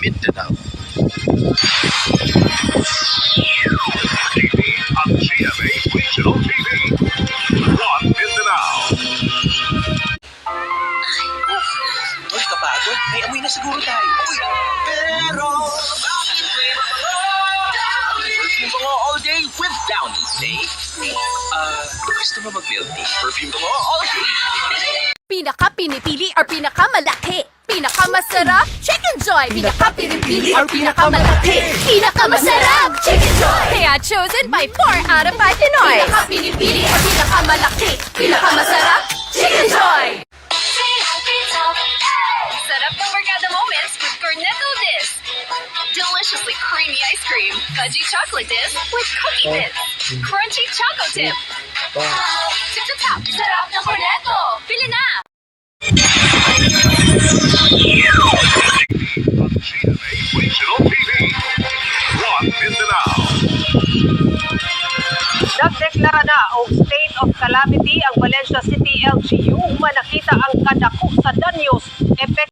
Mindanao. TV ang GMA Regional TV. One Mindanao. Tol, kapagod. May amoy na siguro tayo. Uy! Pero, bakit may perfume bango all day with Downy. Say, gusto mo mag-milk tea? Perfume bango all day. Pinaka-pinipili or pinakamalaki? Pinakamasarap? Chicken Joy! Pinaka-pinipili or pinakamalaki? Pinakamasarap! Chicken Joy! Kaya chosen by 4 out of 5 Pinoy! Pinaka-pinipili or pinakamalaki? Pinakamasarap? Chicken Joy! Sarap ng Barkada Moments with Cornetto Disc. Deliciously creamy ice cream, fudgy chocolate disc with cookie bits, crunchy choco dip. Tip to top, sarap ng Cornetto. Pili na! Ang GMA Regional TV. One Mindanao. Nagdeklara na og state of calamity ang Valencia City LGU human nakita ang kadako sa danyos epekto